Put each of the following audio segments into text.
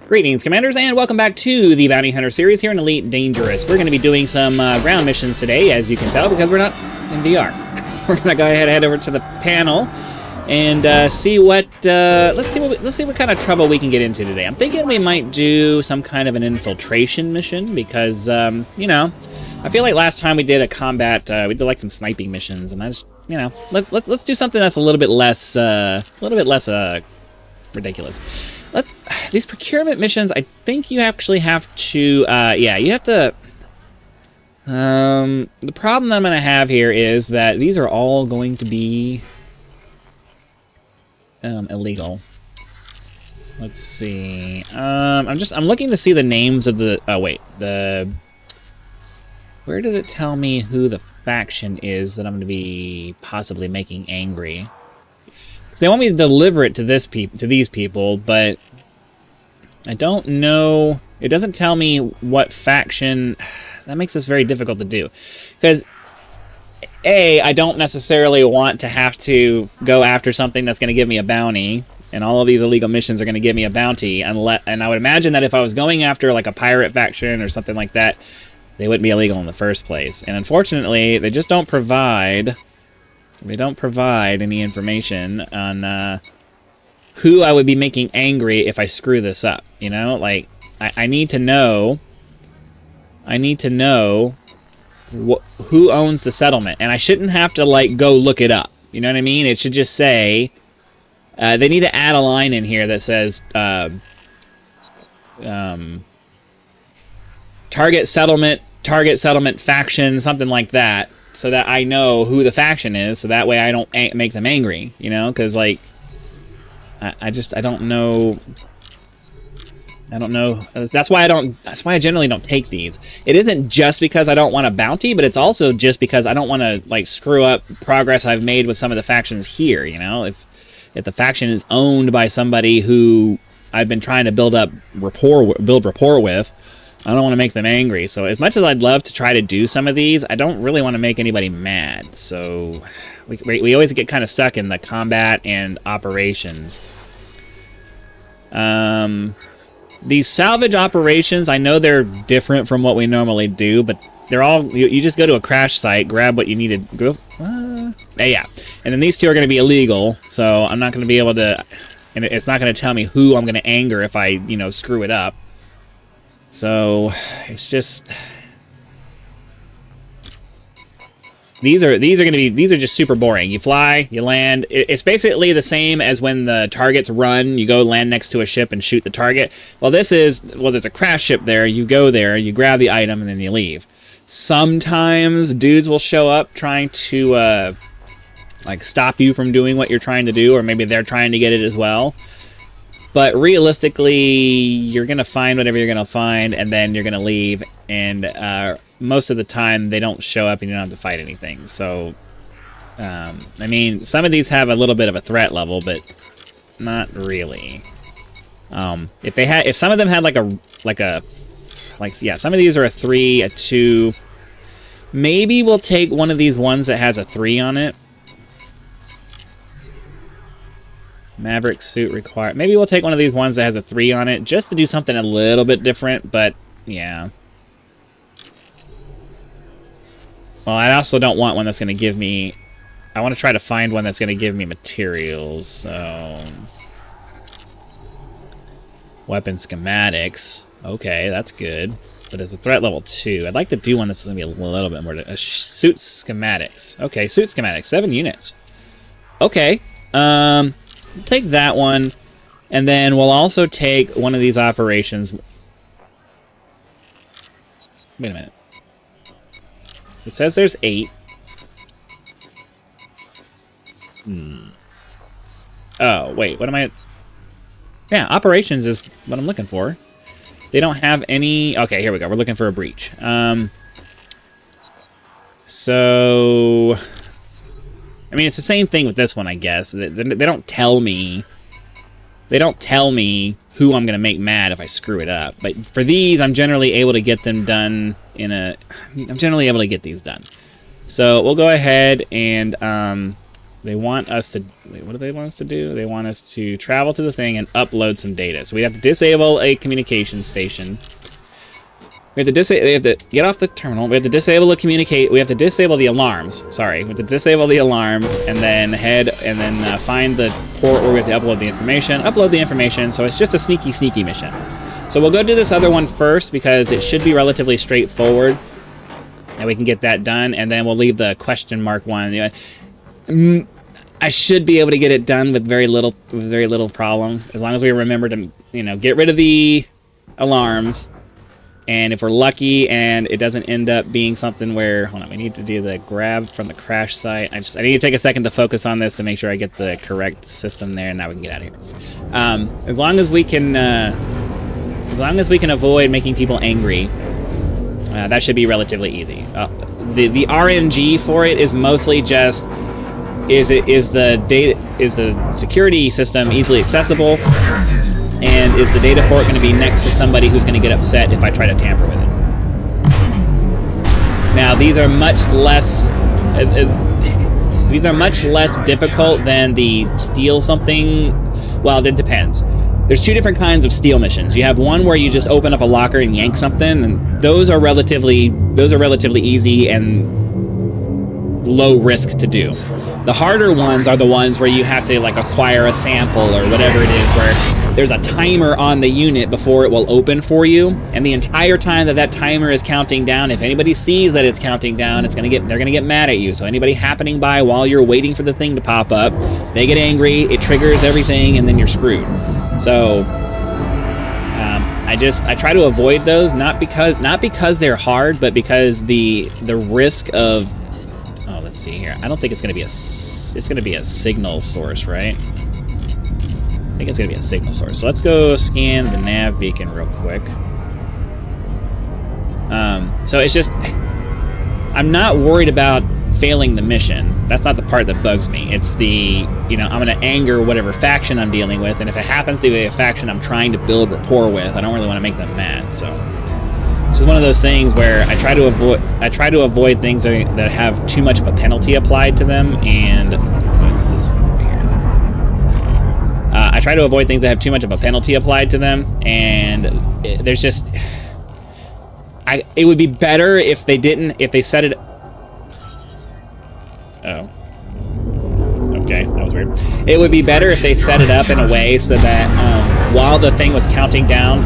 Greetings, Commanders, and welcome back to the Bounty Hunter series here in Elite Dangerous. We're going to be doing some ground missions today, as you can tell, because we're not in VR. We're going to go ahead and head over to the panel and see what let's see what kind of trouble we can get into today. I'm thinking we might do some kind of an infiltration mission because you know, I feel like last time we did a combat, we did like some sniping missions, and I just, you know, let's do something that's a little bit less ridiculous. These procurement missions, I think you actually have to, yeah, you have to, the problem that I'm going to have here is that these are all going to be illegal. Let's see. I'm looking to see the names of the, oh wait, where does it tell me who the faction is that I'm going to be possibly making angry? Because they want me to deliver it to these people, but I don't know. It doesn't tell me what faction. That makes this very difficult to do. Because, A, I don't necessarily want to have to go after something that's going to give me a bounty. And all of these illegal missions are going to give me a bounty. And I would imagine that if I was going after like a pirate faction or something like that, they wouldn't be illegal in the first place. And unfortunately, they just don't provide. They don't provide any information on who I would be making angry if I screw this up. You know, like I need to know. I need to know who owns the settlement, and I shouldn't have to like go look it up. You know what I mean? It should just say. They need to add a line in here that says target settlement faction, something like that, so that I know who the faction is, so that way I don't make them angry, you know, because like I don't know. That's why I generally don't take these. It isn't just because I don't want a bounty, but it's also just because I don't want to like screw up progress I've made with some of the factions here, you know. If the faction is owned by somebody who I've been trying to build rapport with, I don't want to make them angry. So as much as I'd love to try to do some of these, I don't really want to make anybody mad. So we always get kind of stuck in the combat and operations. These salvage operations, I know they're different from what we normally do, but they're all, you just go to a crash site, grab what you need to go. Yeah, and then these two are going to be illegal, so I'm not going to be able to, and it's not going to tell me who I'm going to anger if I, you know, screw it up. So it's just, these are just super boring. You fly, you land. It's basically the same as when the targets run. You go land next to a ship and shoot the target. Well, there's a crash ship there. You go there, you grab the item, and then you leave. Sometimes dudes will show up trying to like stop you from doing what you're trying to do, or maybe they're trying to get it as well. But realistically, you're gonna find whatever you're gonna find, and then you're gonna leave. And most of the time, they don't show up, and you don't have to fight anything. So, I mean, some of these have a little bit of a threat level, but not really. If some of them had yeah, some of these are a 3, a 2. Maybe we'll take one of these ones that has a 3 on it. Maverick suit required. Maybe we'll take one of these ones that has a 3 on it, just to do something a little bit different, but yeah. Well, I also don't want one that's going to give me... I want to try to find one that's going to give me materials, so... Weapon schematics. Okay, that's good. But it's a threat level 2. I'd like to do one that's going to be a little bit more... suit schematics. Okay, suit schematics. 7 units. Okay. Take that one. And then we'll also take one of these operations... Wait a minute. It says there's 8. Oh, wait, what am I... Yeah, operations is what I'm looking for. They don't have any... Okay, here we go. We're looking for a breach. So... I mean, it's the same thing with this one, I guess. They don't tell me... They don't tell me who I'm going to make mad if I screw it up. But for these, I'm generally able to get them done in a... I'm generally able to get these done. So we'll go ahead and... They want us to... Wait, what do they want us to do? They want us to travel to the thing and upload some data. So we have to disable a communication station. We have to get off the terminal. We have to disable the communicate. We have to disable the alarms. Sorry, we have to disable the alarms and then find the port where we have to upload the information. Upload the information. So it's just a sneaky mission. So we'll go do this other one first because it should be relatively straightforward, and we can get that done. And then we'll leave the question mark one. I should be able to get it done with very little problem, as long as we remember to get rid of the alarms. And if we're lucky and it doesn't end up being something where, hold on, we need to do the grab from the crash site. I need to take a second to focus on this to make sure I get the correct system there, and now we can get out of here. As long as we can avoid making people angry, that should be relatively easy. The RMG for it is mostly just is the security system easily accessible. And is the data port going to be next to somebody who's going to get upset if I try to tamper with it? Now, these are much less difficult than the steal something. Well, it depends. There's two different kinds of steal missions. You have one where you just open up a locker and yank something, and those are relatively easy and low risk to do. The harder ones are the ones where you have to acquire a sample or whatever it is, where there's a timer on the unit before it will open for you, and the entire time that timer is counting down, if anybody sees that it's counting down, they're gonna get mad at you. So anybody happening by while you're waiting for the thing to pop up, they get angry, it triggers everything, and then you're screwed. So I try to avoid those, not because they're hard, but because the risk of, oh, let's see here. I don't think it's gonna be a signal source, right? I think it's gonna be a signal source. So let's go scan the nav beacon real quick. So it's just, I'm not worried about failing the mission. That's not the part that bugs me. It's the, I'm gonna anger whatever faction I'm dealing with, and if it happens to be a faction I'm trying to build rapport with, I don't really want to make them mad. So it's just one of those things where I try to avoid things that have too much of a penalty applied to them. And what's this? I try to avoid things that have too much of a penalty applied to them, and there's just... it would be better if they set it... Oh. Okay, that was weird. It would be better if they set it up in a way so that while the thing was counting down,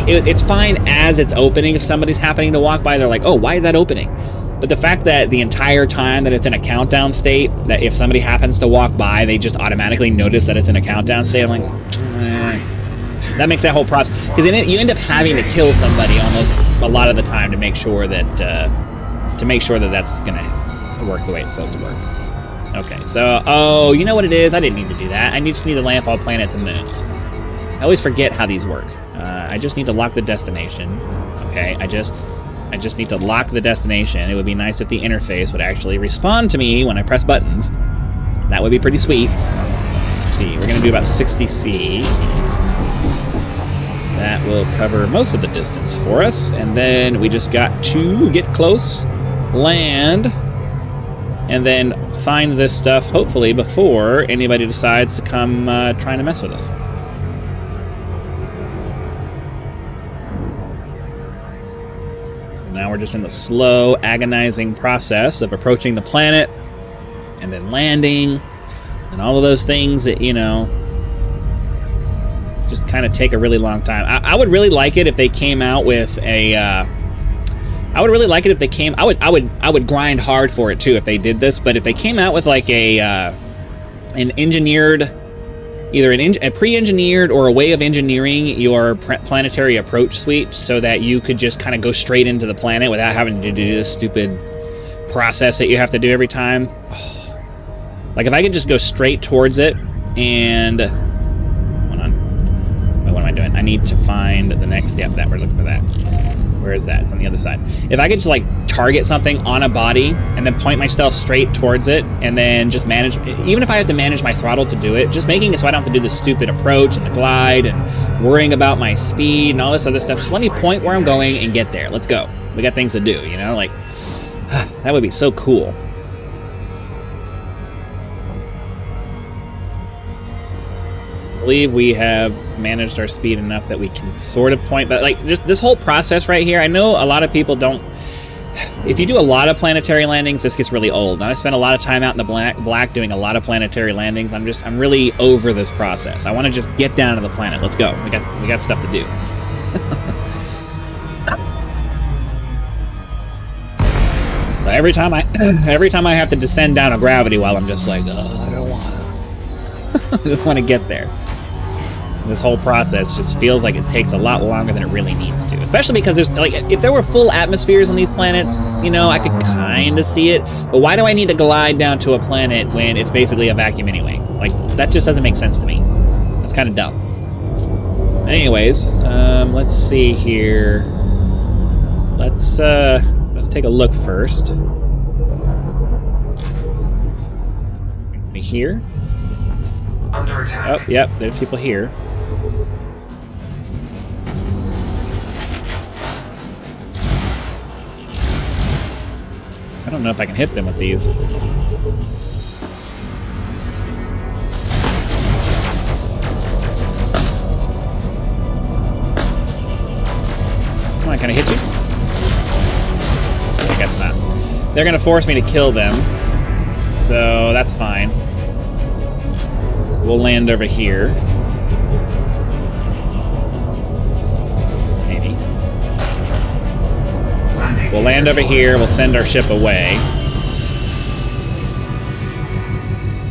it's fine as it's opening. If somebody's happening to walk by, they're like, oh, why is that opening? But the fact that the entire time that it's in a countdown state, that if somebody happens to walk by, they just automatically notice that it's in a countdown state, I'm like, that makes that whole process, because you end up having to kill somebody almost a lot of the time to make sure that that's gonna work the way it's supposed to work. Okay, so, oh, you know what it is? I didn't need to do that. I just need to land all planets and moons. I always forget how these work. I just need to lock the destination. Okay, I just need to lock the destination. It would be nice if the interface would actually respond to me when I press buttons. That would be pretty sweet. Let's see, we're gonna do about 60C. That will cover most of the distance for us. And then we just got to get close, land, and then find this stuff, hopefully, before anybody decides to come trying to mess with us. Now we're just in the slow, agonizing process of approaching the planet, and then landing, and all of those things that, just kind of take a really long time. I would really like it if they came out with a... I would really like it if they came... I would grind hard for it, too, if they did this, but if they came out with, an engineered... Either a pre-engineered or a way of engineering your planetary approach suite so that you could just kind of go straight into the planet without having to do this stupid process that you have to do every time. Like, if I could just go straight towards it and... Hold on. Wait, what am I doing? I need to find the next... Yep, we're looking for that. Where is that? It's on the other side. If I could just, target something on a body and then point myself straight towards it and then just manage... Even if I have to manage my throttle to do it, just making it so I don't have to do the stupid approach and the glide and worrying about my speed and all this other stuff. Just let me point where I'm going and get there. Let's go. We got things to do, That would be so cool. believe we have managed our speed enough that we can sort of point, but like just this whole process right here, I know a lot of people don't. If you do a lot of planetary landings, this gets really old. And I spent a lot of time out in the black doing a lot of planetary landings. I'm really over this process. I want to just get down to the planet. Let's go. We got stuff to do. But every time I have to descend down a gravity well, I'm just like, oh, I don't want to. I just want to get there. This whole process just feels like it takes a lot longer than it really needs to. Especially because there's, like, if there were full atmospheres on these planets, you know, I could kind of see it. But why do I need to glide down to a planet when it's basically a vacuum anyway? Like, that just doesn't make sense to me. That's kind of dumb. Anyways, let's see here. Let's take a look first. Be here. Under attack. Oh, yep, there's people here. I don't know if I can hit them with these. Come on, can I hit you? I guess not. They're gonna force me to kill them, so that's fine. We'll land over here. Maybe. We'll land over here, we'll send our ship away.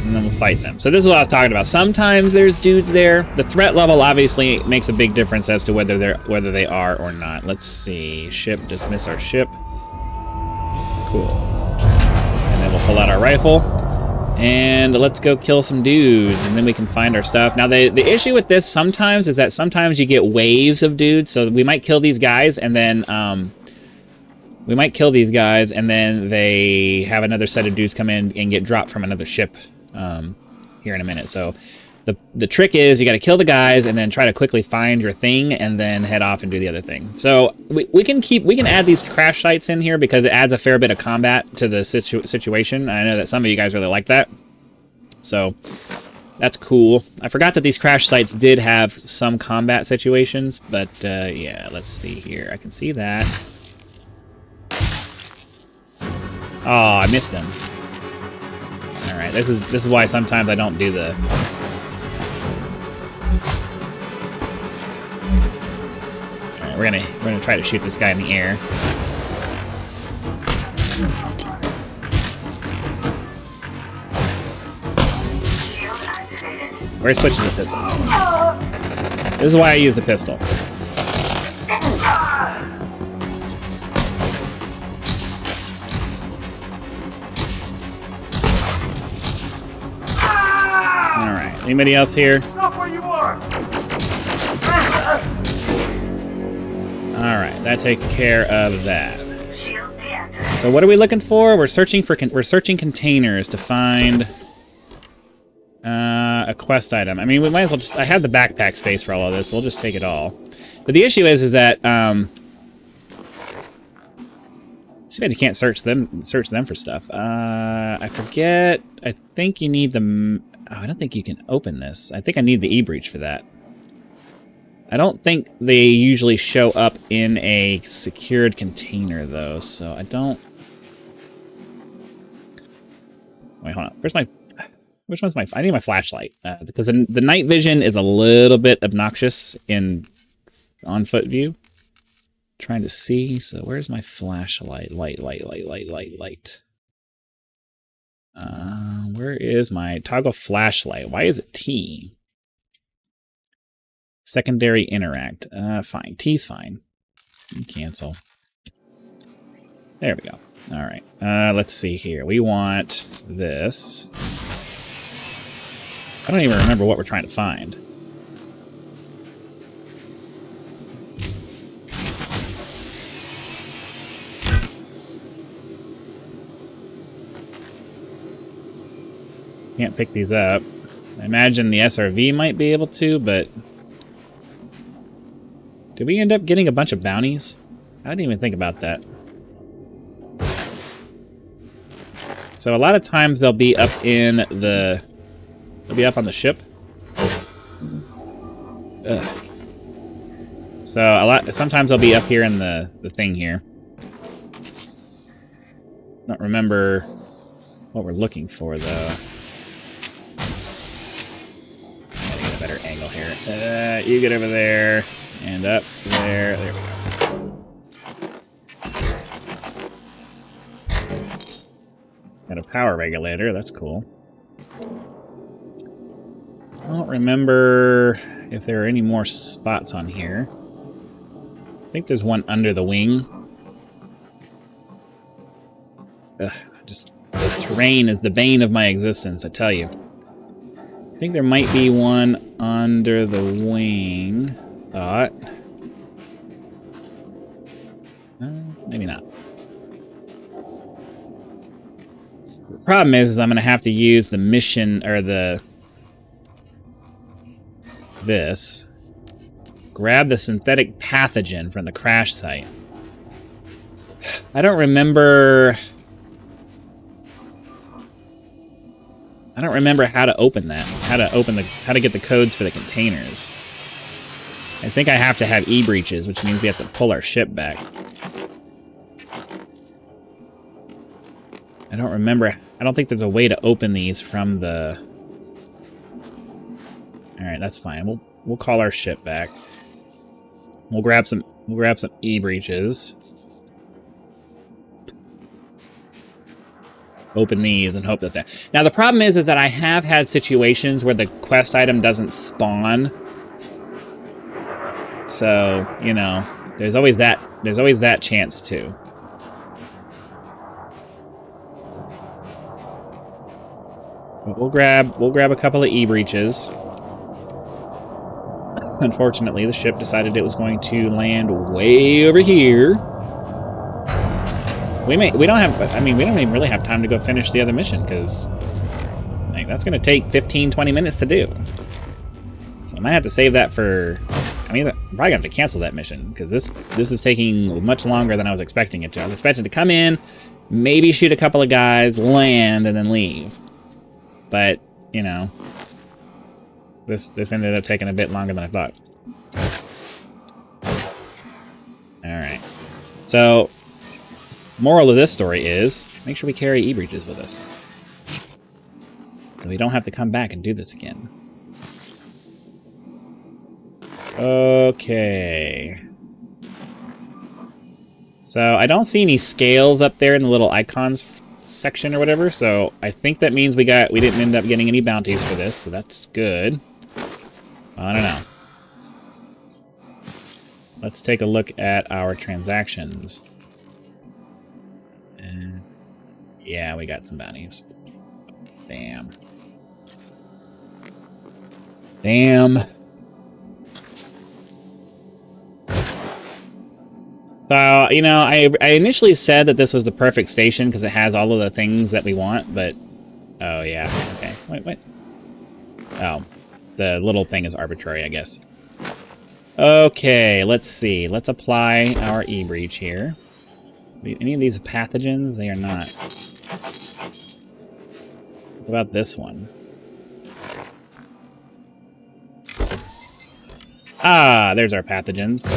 And then we'll fight them. So this is what I was talking about. Sometimes there's dudes there. The threat level obviously makes a big difference as to whether they are or not. Let's see. Ship, dismiss our ship. Cool. And then we'll pull out our rifle. And let's go kill some dudes, and then we can find our stuff. Now, the issue with this sometimes is that sometimes you get waves of dudes, so we might kill these guys, and then they have another set of dudes come in and get dropped from another ship here in a minute. So the trick is you got to kill the guys and then try to quickly find your thing and then head off and do the other thing. So we can add these crash sites in here because it adds a fair bit of combat to the situation. I know that some of you guys really like that. So that's cool. I forgot that these crash sites did have some combat situations, but yeah, let's see here. I can see that. Oh, I missed him. All right, this is why sometimes I don't do the. All right, we're gonna try to shoot this guy in the air. We're switching to the pistol. This is why I use the pistol. Alright, anybody else here? Alright, that takes care of that. So what are we looking for? We're searching containers to find a quest item. I mean, we might as well just... I have the backpack space for all of this, so we'll just take it all. But the issue is that... too bad you can't search them for stuff. I forget... I think you need the... Oh, I don't think you can open this. I think I need the e-breach for that. I don't think they usually show up in a secured container, though, so I don't... Wait, hold on. Where's my... Which one's my... I need my flashlight, because the night vision is a little bit obnoxious in on-foot view. Trying to see, so where's my flashlight? Light. Where is my toggle flashlight? Why is it T? Secondary interact. Fine. T's fine. Cancel. There we go. All right. Let's see here. We want this. I don't even remember what we're trying to find. Can't pick these up. I imagine the SRV might be able to, but... Did we end up getting a bunch of bounties? I didn't even think about that. So a lot of times they'll be up in the... They'll be up on the ship. Ugh. So sometimes I'll be up here in the thing here. Don't remember what we're looking for, though. Gotta get a better angle here. You get over there, and up there. There we go. Got a power regulator. That's cool. I don't remember if there are any more spots on here. I think there's one under the wing. Ugh, the terrain is the bane of my existence, I tell you. I think there might be one under the wing. Thought. Maybe not. The problem is I'm going to have to use the mission, or this. Grab the synthetic pathogen from the crash site. I don't remember how to open that. How to get the codes for the containers. I think I have to have e-breaches, which means we have to pull our ship back. I don't remember. I don't think there's a way to open these from the... Alright, that's fine. We'll call our ship back. We'll grab some e-breaches. Open these and hope that that... Now, the problem is that I have had situations where the quest item doesn't spawn. So, you know, there's always that chance too. But we'll grab a couple of e-breaches. Unfortunately, the ship decided it was going to land way over here. We don't even really have time to go finish the other mission, because like, that's going to take 15-20 minutes to do. So I might have to save that for... I'm probably going to have to cancel that mission, because this is taking much longer than I was expecting it to. I was expecting to come in, maybe shoot a couple of guys, land, and then leave. But, you know, this ended up taking a bit longer than I thought. Alright. So, moral of this story is, make sure we carry e-breaches with us. So we don't have to come back and do this again. Okay. So I don't see any scales up there in the little icons section or whatever, so I think that means we didn't end up getting any bounties for this, so that's good. I don't know. Let's take a look at our transactions. And yeah, we got some bounties. Damn. Damn. So, you know, I initially said that this was the perfect station because it has all of the things that we want, but... Oh, yeah. Okay. Wait. Oh. The little thing is arbitrary, I guess. Okay, let's see. Let's apply our e-breach here. Any of these pathogens? They are not. What about this one? Ah, there's our pathogens.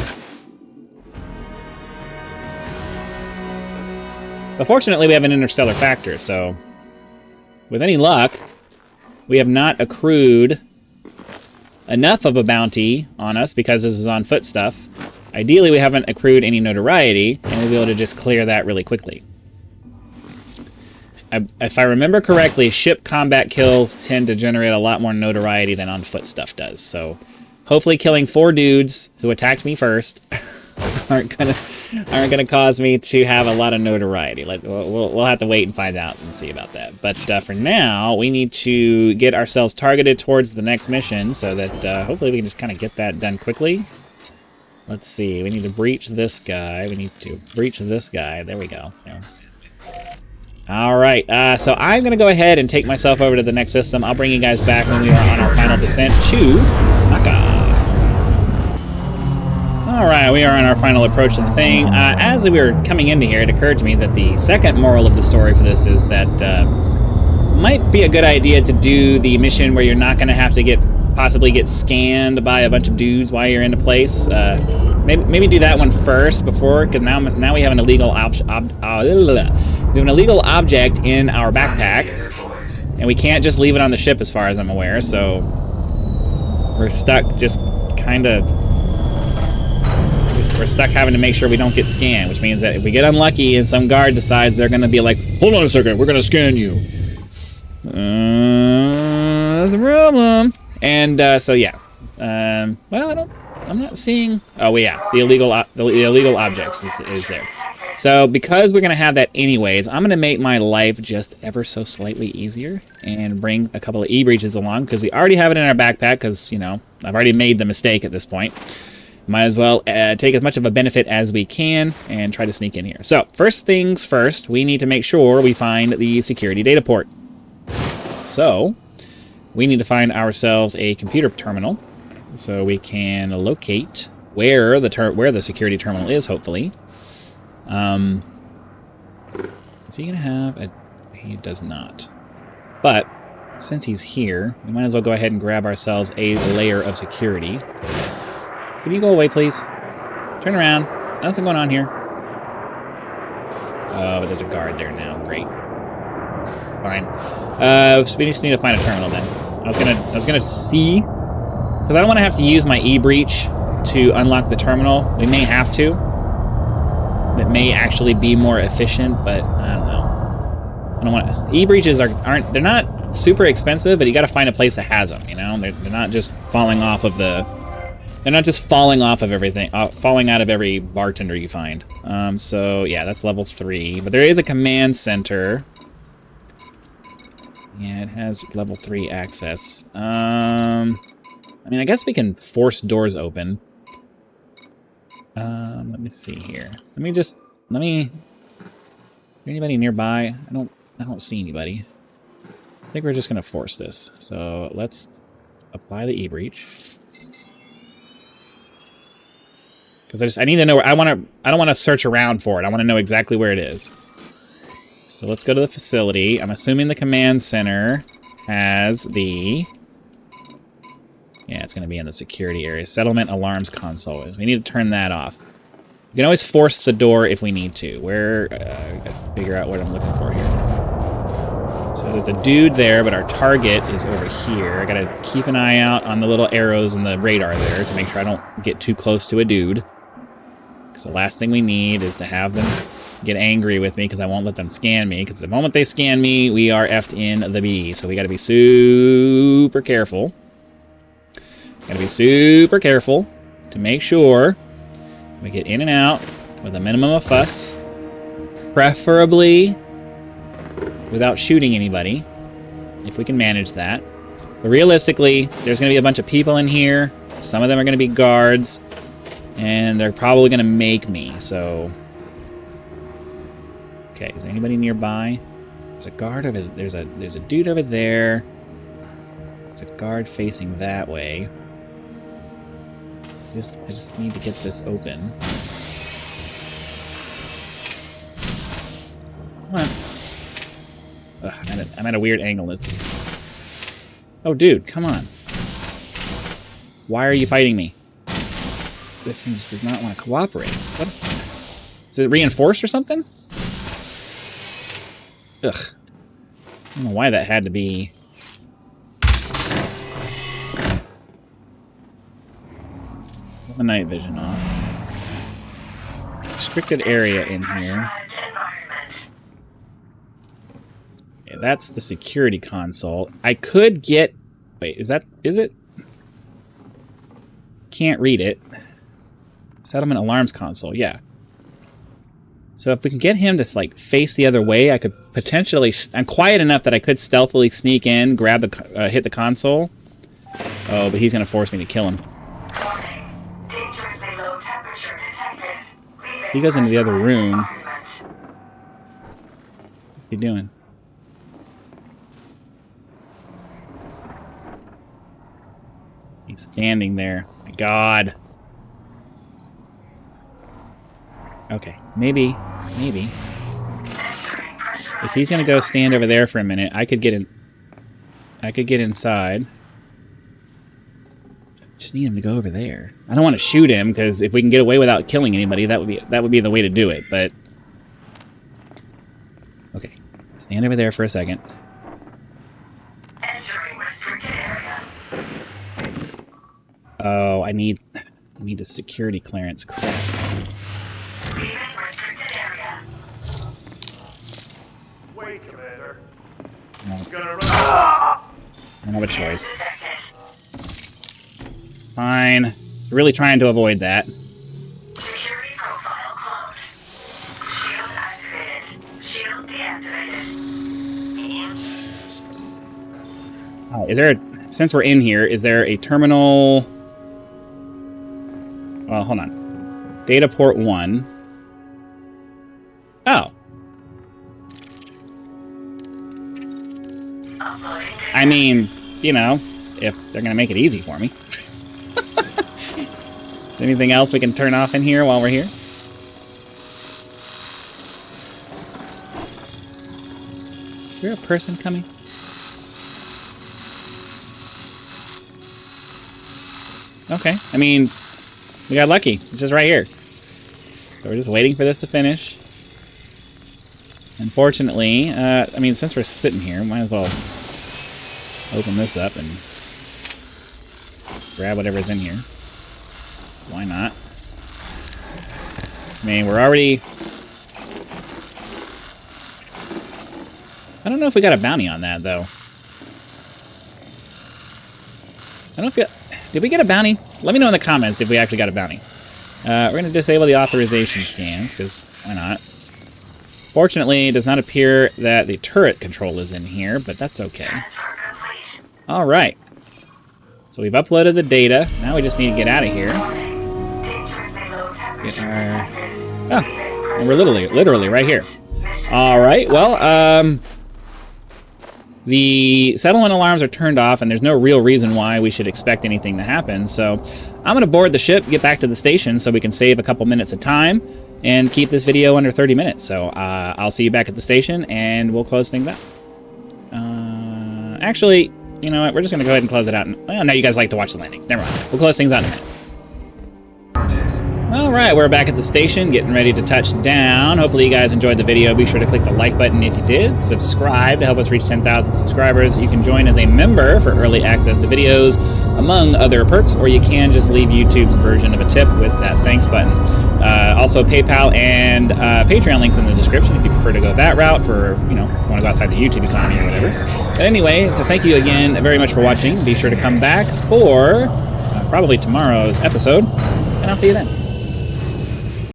But fortunately, we have an interstellar factor, so with any luck, we have not accrued enough of a bounty on us because this is on foot stuff. Ideally, we haven't accrued any notoriety, and we'll be able to just clear that really quickly. If I remember correctly, ship combat kills tend to generate a lot more notoriety than on foot stuff does, so hopefully killing 4 dudes who attacked me first aren't gonna cause me to have a lot of notoriety. We'll have to wait and find out and see about that. But for now, we need to get ourselves targeted towards the next mission so that hopefully we can just kind of get that done quickly. Let's see. We need to breach this guy. We need to breach this guy. There we go. Yeah. All right. So I'm going to go ahead and take myself over to the next system. I'll bring you guys back when we are on our final descent to Naka. Alright, we are on our final approach to the thing. As we were coming into here, it occurred to me that the second moral of the story for this is that might be a good idea to do the mission where you're not going to have to get possibly get scanned by a bunch of dudes while you're in a place. Maybe do that one first before, because now we have an illegal object in our backpack, and we can't just leave it on the ship, as far as I'm aware. So we're stuck, just kind of. We're stuck having to make sure we don't get scanned, which means that if we get unlucky and some guard decides they're going to be like, hold on a second, we're going to scan you. That's a problem. And so yeah. Well, I'm not seeing. Oh well, yeah, the illegal objects is there. So because we're going to have that anyways, I'm going to make my life just ever so slightly easier and bring a couple of e-breaches along, because we already have it in our backpack, because, you know, I've already made the mistake at this point. Might as well take as much of a benefit as we can and try to sneak in here. So, first things first, we need to make sure we find the security data port. So, we need to find ourselves a computer terminal so we can locate where the security terminal is, hopefully. Is he going to have a... He does not. But, since he's here, we might as well go ahead and grab ourselves a layer of security. Can you go away, please? Turn around. Nothing going on here. Oh, but there's a guard there now. Great. Fine. So we just need to find a terminal then. I was gonna see, because I don't want to have to use my e-breach to unlock the terminal. We may have to. It may actually be more efficient, but I don't know. I don't want e-breaches aren't they're not super expensive, but you got to find a place that has them. You know, they're not just falling off of the. They're not just falling off of everything, falling out of every bartender you find. So yeah, that's level 3. But there is a command center. Yeah, it has level 3 access. I mean, I guess we can force doors open. Let me see here. Is there anybody nearby? I don't see anybody. I think we're just gonna force this. So let's apply the e-breach. Because I need to know where I don't want to search around for it. I want to know exactly where it is. So let's go to the facility. I'm assuming the command center has the... Yeah, it's going to be in the security area. Settlement alarms console. We need to turn that off. We can always force the door if we need to. Where... I gotta figure out what I'm looking for here. So there's a dude there, but our target is over here. I gotta keep an eye out on the little arrows in the radar there to make sure I don't get too close to a dude. Because the last thing we need is to have them get angry with me, because I won't let them scan me. Because the moment they scan me, we are effed in the B. So we got to be super careful. Got to be super careful to make sure we get in and out with a minimum of fuss. Preferably without shooting anybody, if we can manage that. But realistically, there's going to be a bunch of people in here. Some of them are going to be guards. And they're probably going to make me, so... Okay, is there anybody nearby? There's a guard over there. There's a dude over there. There's a guard facing that way. I just need to get this open. Come on. Ugh, I'm at a weird angle. Oh, dude, come on. Why are you fighting me? This thing just does not want to cooperate. What? Is it reinforced or something? Ugh. I don't know why that had to be. Put the night vision off. Restricted area in here. Yeah, that's the security console. I could get... Wait, is it? Can't read it. Settlement alarms console, yeah. So if we can get him to like face the other way, I could potentially... I'm quiet enough that I could stealthily sneak in, grab the, hit the console. Oh, but he's gonna force me to kill him. He goes into the other room. What's he doing? He's standing there. My God. Okay, maybe. If he's gonna go stand over there for a minute, I could get in. I could get inside. Just need him to go over there. I don't want to shoot him, because if we can get away without killing anybody, that would be the way to do it, but... Okay. Stand over there for a second. Entering restricted area. Oh, I need a security clearance. Crap. Leaving restricted area. Wait, Commander. No, Gonna run. I don't have a choice. Fine. Really trying to avoid that. Security profile closed. Shield activated. Shield deactivated. Alarm system. Is there since we're in here, is there a terminal? Well, hold on. Data port 1. Oh. Uploading data. I mean, you know, if they're going to make it easy for me. Anything else we can turn off in here while we're here? Is there a person coming? Okay, I mean, we got lucky. It's just right here. So we're just waiting for this to finish. Unfortunately, I mean, since we're sitting here, might as well open this up and grab whatever's in here. So why not? I mean, we're already... I don't know if we got a bounty on that, though. I don't feel... Did we get a bounty? Let me know in the comments if we actually got a bounty. We're going to disable the authorization scans, because why not? Fortunately, it does not appear that the turret control is in here, but that's okay. Transfer complete. All right. So we've uploaded the data. Now we just need to get out of here. Dangerously low temperature Get our... detected. Oh, and we're literally right here. All right. Well, the settlement alarms are turned off, and there's no real reason why we should expect anything to happen. So I'm going to board the ship, get back to the station so we can save a couple minutes of time and keep this video under 30 minutes. So I'll see you back at the station, and we'll close things out. Actually, you know what? We're just going to go ahead and close it out. Well, now you guys like to watch the landings. Never mind. We'll close things out in a minute. All right, we're back at the station, getting ready to touch down. Hopefully you guys enjoyed the video. Be sure to click the like button if you did. Subscribe to help us reach 10,000 subscribers. You can join as a member for early access to videos, among other perks, or you can just leave YouTube's version of a tip with that thanks button. Also, PayPal and Patreon links in the description if you prefer to go that route for, you know, want to go outside the YouTube economy or whatever. But anyway, so thank you again very much for watching. Be sure to come back for probably tomorrow's episode, and I'll see you then.